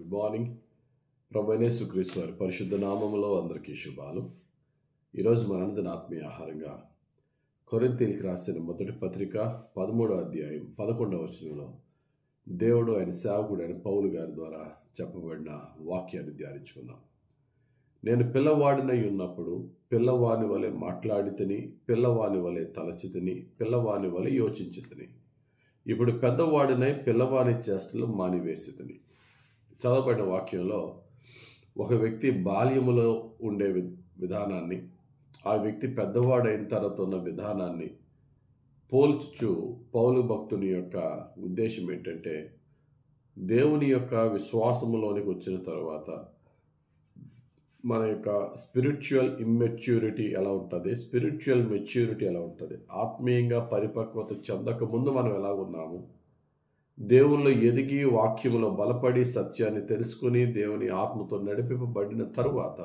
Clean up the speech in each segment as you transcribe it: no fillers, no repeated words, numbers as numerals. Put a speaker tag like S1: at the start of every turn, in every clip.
S1: Good morning. ప్రభువైన యేసుక్రీస్తు వారి పరిశుద్ధ నామములో అందరికీ శుభాలు. ఈరోజు మనందరి ఆత్మీయ ఆహారంగా కొరింథీయులకు రాసిన మొదటి పత్రిక 13వ అధ్యాయం 11వ వచనంలో దేవుడు ఆయన సేవకుడు అయిన పౌలు గారి ద్వారా చెప్పబడిన వాక్యాన్ని ధ్యానించుకుందాం. నేను పిల్లవాడినై ఉన్నప్పుడు పిల్లవాని వలె మాట్లాడితిని, పిల్లవాని వలె తలచితిని, పిల్లవాని వలె యోచించితిని. ఇప్పుడు పెద్దవాడినై పిల్లవాని చేష్టలు మానివేసితిని. చదవబడిన వాక్యంలో ఒక వ్యక్తి బాల్యములో ఉండే విధానాన్ని, ఆ వ్యక్తి పెద్దవాడైన తర్వాత ఉన్న విధానాన్ని పోల్చుచు పౌలు భక్తుని యొక్క ఉద్దేశం ఏంటంటే, దేవుని యొక్క విశ్వాసములోనికి వచ్చిన తర్వాత మన యొక్క స్పిరిచువల్ ఇమ్మెచ్యూరిటీ ఎలా ఉంటుంది, స్పిరిచువల్ మెచ్యూరిటీ ఎలా ఉంటుంది, ఆత్మీయంగా పరిపక్వత చెందక ముందు మనం ఎలా ఉన్నాము, దేవుల్లో ఎదిగి వాక్యములో బలపడి సత్యాన్ని తెలుసుకుని దేవుని ఆత్మతో నడిపింపబడిన తరువాత,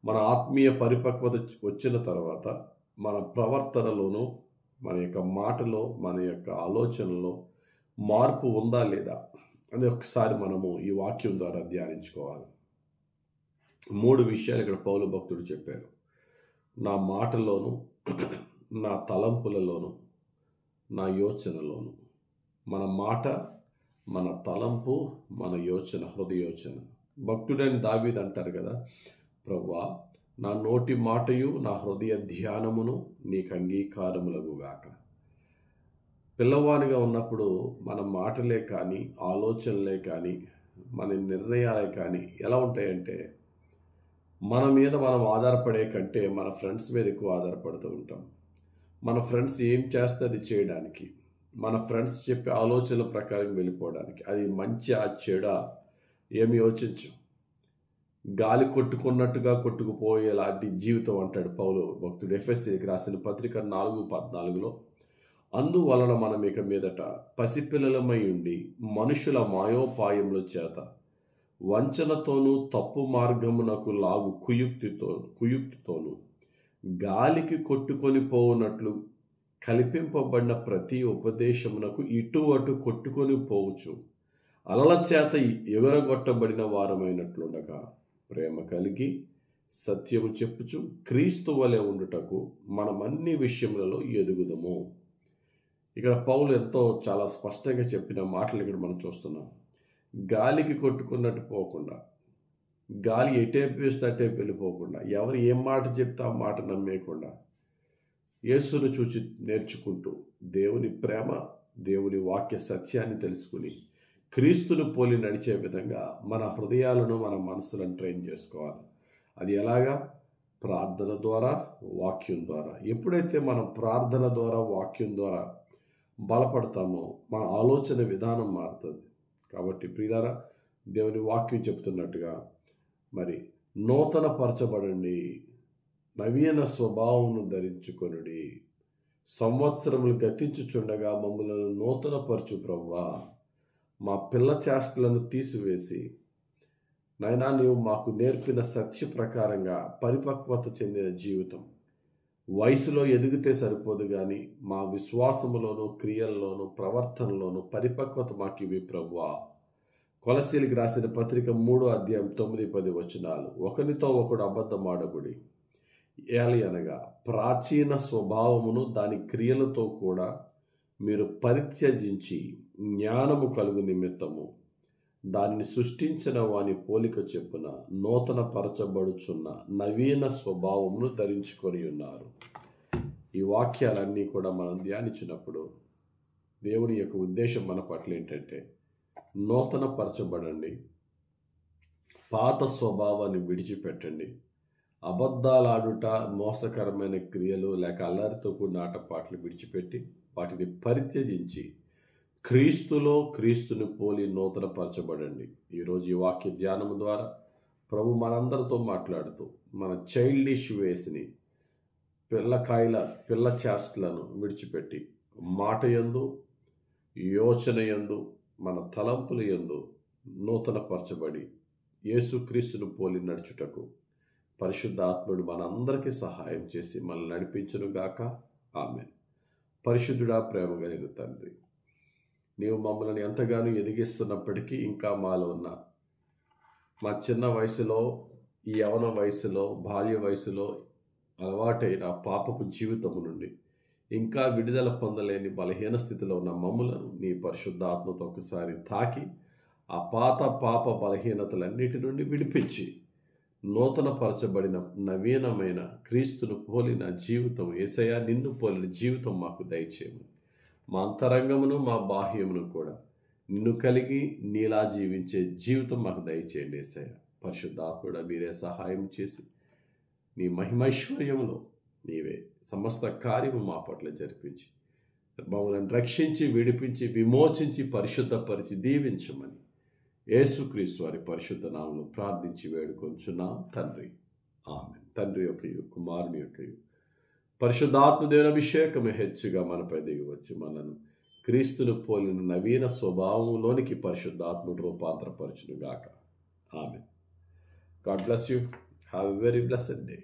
S1: మన ఆత్మీయ పరిపక్వత వచ్చిన తర్వాత మన ప్రవర్తనలోనూ మన యొక్క మాటలో మన యొక్క ఆలోచనలో మార్పు ఉందా లేదా అని ఒకసారి మనము ఈ వాక్యం ద్వారా ధ్యానించుకోవాలి. 3 విషయాలు ఇక్కడ పౌలు భక్తుడు చెప్పారు. నా మాటలోను, నా తలంపులలోను, నా యోచనలోను. మన మాట, మన తలంపు, మన యోచన, హృదయోచన. భక్తుడైన దావీదు అంటారు కదా, ప్రభువా నా నోటి మాటయు నా హృదయ ధ్యానమును నీకు అంగీకారములగుగాక. పిల్లవానిగా ఉన్నప్పుడు మన మాటలే కానీ, ఆలోచనలే కానీ, మన నిర్ణయాలే కానీ ఎలా ఉంటాయంటే, మన మీద మనం ఆధారపడే కంటే మన ఫ్రెండ్స్ మీద ఎక్కువ ఆధారపడుతూ ఉంటాం. మన ఫ్రెండ్స్ ఏం చేస్తే అది చేయడానికి, మన ఫ్రెండ్స్ చెప్పే ఆలోచనల ప్రకారం వెళ్ళిపోవడానికి. అది మంచి ఆ చెడా ఏమి యోచించం. గాలి కొట్టుకున్నట్టుగా కొట్టుకుపోయేలాంటి జీవితం అంటాడు పౌలు భక్తుడు ఎఫెసీయులకు రాసిన పత్రిక 4:14లో. అందువలన మనం ఇక మీదట పసిపిల్లలమై ఉండి మనుషుల మాయోపాయముల చేత వంచనతోనూ తప్పు మార్గమునకు లాగు కుయుక్తితోనూ గాలికి కొట్టుకొని పోవునట్లు కల్పింపబడిన ప్రతి ఉపదేశమునకు ఇటు అటు కొట్టుకొని పోవచ్చు అలల చేత ఎగరగొట్టబడిన వారమైనట్లుండగా ప్రేమ కలిగి సత్యము చెప్పుచు క్రీస్తు వలె ఉండుటకు మనం అన్ని విషయములలో ఎదుగుదము. ఇక్కడ పౌలు చాలా స్పష్టంగా చెప్పిన మాటలు ఇక్కడ మనం చూస్తున్నాం. గాలికి కొట్టుకున్నట్టు పోకుండా, గాలి ఎటేపు వేస్తే అటేపు వెళ్ళిపోకుండా, ఎవరు ఏం మాట చెప్తే ఆ మాట నమ్మేయకుండా, యేసును చూసి నేర్చుకుంటూ దేవుని ప్రేమ, దేవుని వాక్య సత్యాన్ని తెలుసుకుని క్రీస్తును పోలి నడిచే విధంగా మన హృదయాలను, మన మనసులను ట్రైన్ చేసుకోవాలి. అది ఎలాగా? ప్రార్థన ద్వారా, వాక్యం ద్వారా. ఎప్పుడైతే మనం ప్రార్థన ద్వారా, వాక్యం ద్వారా బలపడతామో మన ఆలోచన విధానం మారుతుంది. కాబట్టి ప్రియులారా, దేవుని వాక్యం చెప్తున్నట్టుగా మరి నూతన పరచబడండి, నవీన స్వభావమును ధరించుకొనుడి, సంవత్సరములు గతించుచుండగా మమ్మలను నూతన పరచు ప్రభువా. మా పిల్ల చేష్టలను తీసివేసి నైనా నీవు మాకు నేర్పిన సత్య ప్రకారంగా పరిపక్వత చెందిన జీవితం. వయసులో ఎదిగితే సరిపోదు కానీ మా విశ్వాసములోను, క్రియల్లోను, ప్రవర్తనలోను పరిపక్వత మాకు ఇవి ప్రభువా. కొలసీలకు రాసిన పత్రిక 3:9-10 వచనాలు. ఒకనితో ఒకడు అబద్ధమాడకుడి, అనగా ప్రాచీన స్వభావమును దాని క్రియలతో కూడా మీరు పరిత్యజించి జ్ఞానము కలుగు నిమిత్తము దానిని సృష్టించిన వాని పోలిక చెప్పున నూతన పరచబడుచున్న నవీన స్వభావమును ధరించుకొని ఉన్నారు. ఈ వాక్యాలన్నీ కూడా మనం ధ్యానించినప్పుడు దేవుని యొక్క ఉద్దేశం మన పట్ల ఏంటంటే, నూతన పరచబడండి, పాత స్వభావాన్ని విడిచిపెట్టండి, అబద్ధాలాడుట, మోసకరమైన క్రియలు లేక అల్లరితో కూడిన ఆటపాటలు విడిచిపెట్టి వాటిని పరిత్యజించి క్రీస్తుని పోలి నూతన పరచబడండి. ఈరోజు ఈ వాక్య ధ్యానం ద్వారా ప్రభు మనందరితో మాట్లాడుతూ మన చైల్డిష్ వేస్ని, పిల్ల చేష్టలను విడిచిపెట్టి మాట యందు, యోచన యందు, మన తలంపుల యందు నూతన పరచబడి యేసుక్రీస్తును పోలి నడుచుటకు పరిశుద్ధ ఆత్ముడు మనందరికీ సహాయం చేసి మనల్ని నడిపించును గాక. ఆమేన్. పరిశుద్ధుడా, ప్రేమ కలిగిన తండ్రి, నీవు మమ్మల్ని ఎంతగానో ఎదిగిస్తున్నప్పటికీ ఇంకా మాలో ఉన్న మా చిన్న వయసులో, ఈ యవన వయసులో, బాల్య వయసులో అలవాటైన పాపపు జీవితము నుండి ఇంకా విడుదల పొందలేని బలహీన స్థితిలో ఉన్న మమ్ములను నీ పరిశుద్ధాత్మతో ఒకసారి తాకి ఆ పాప బలహీనతలన్నిటి నుండి విడిపించి నూతనపరచబడిన నవీనమైన క్రీస్తును పోలిన జీవితం, యేసయ్యా నిన్ను పోలిన జీవితం మాకు దయచేయము. మా అంతరంగమును మా బాహ్యమును కూడా నిన్ను కలిగి నీలా జీవించే జీవితం మాకు దయచేయండి యేసయ్యా. పరిశుద్ధాత్ముడా మీరే సహాయం చేసి నీ మహిమైశ్వర్యములో నీవే సమస్త కార్యము మా పట్ల జరిపించి మమ్మల్ని రక్షించి, విడిపించి, విమోచించి, పరిశుద్ధపరిచి దీవించమని యేసుక్రీస్తు వారి పరిశుద్ధ నామములో ప్రార్థించి వేడుకొంచున్నాం తండ్రి. ఆమేన్. తండ్రి యొక్కయు కుమారుని యొక్కయు పరిశుద్ధాత్మ దేవుని అభిషేకము హెచ్చుగా మనపై దిగి వచ్చి మనను క్రీస్తును పోలిన నవీన స్వభావంలోనికి పరిశుద్ధాత్ముడు రూపాంతరపరచును గాక. Amen. God bless you. Have a very blessed day.